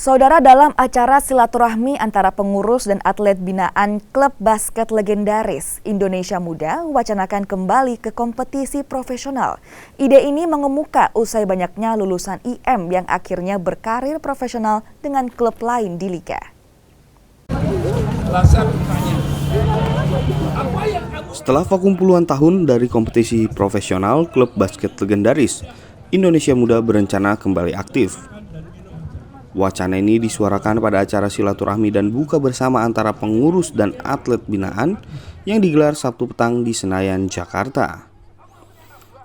Saudara, dalam acara silaturahmi antara pengurus dan atlet binaan klub basket legendaris Indonesia Muda wacanakan kembali ke kompetisi profesional. Ide ini mengemuka usai banyaknya lulusan IM yang akhirnya berkarir profesional dengan klub lain di liga. Setelah vakum puluhan tahun dari kompetisi profesional, klub basket legendaris Indonesia Muda berencana kembali aktif. Wacana ini disuarakan pada acara silaturahmi dan buka bersama antara pengurus dan atlet binaan yang digelar Sabtu petang di Senayan, Jakarta.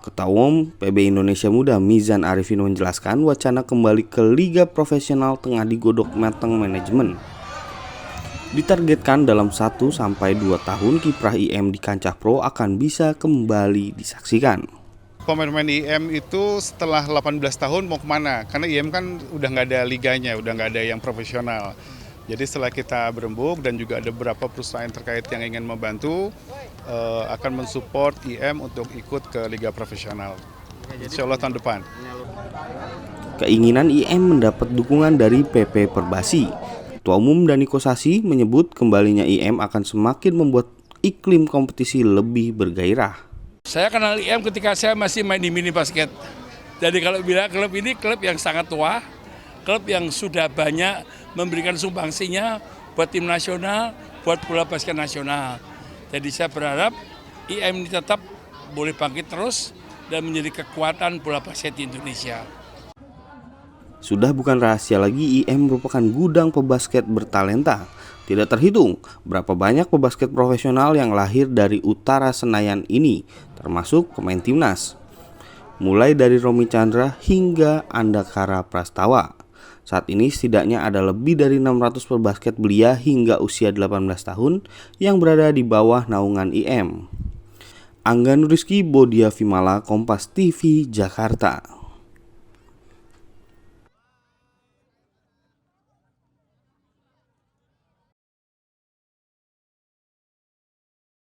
Ketua Umum PB Indonesia Muda Mizan Arifin menjelaskan wacana kembali ke liga profesional tengah digodok matang manajemen. Ditargetkan dalam 1-2 tahun kiprah IM di kancah pro akan bisa kembali disaksikan. Pemain-pemain IM itu setelah 18 tahun mau kemana? Karena IM kan udah nggak ada liganya, udah nggak ada yang profesional. Jadi setelah kita berembuk dan juga ada beberapa perusahaan terkait yang ingin membantu, akan mensupport IM untuk ikut ke liga profesional. Insya Allah tahun depan. Keinginan IM mendapat dukungan dari PP Perbasi. Ketua Umum Dani Kosasi menyebut kembalinya IM akan semakin membuat iklim kompetisi lebih bergairah. Saya kenal IM ketika saya masih main di mini basket. Jadi kalau bilang klub ini klub yang sangat tua, klub yang sudah banyak memberikan sumbangsinya buat tim nasional, buat bola basket nasional. Jadi saya berharap IM ini tetap boleh bangkit terus dan menjadi kekuatan bola basket di Indonesia. Sudah bukan rahasia lagi, IM merupakan gudang pebasket bertalenta. Tidak terhitung berapa banyak pebasket profesional yang lahir dari utara Senayan ini, termasuk pemain timnas. Mulai dari Romy Chandra hingga Andakara Prastawa. Saat ini setidaknya ada lebih dari 600 pebasket belia hingga usia 18 tahun yang berada di bawah naungan IM. Angga Nuriski, Bodia Vimala, Kompas TV, Jakarta.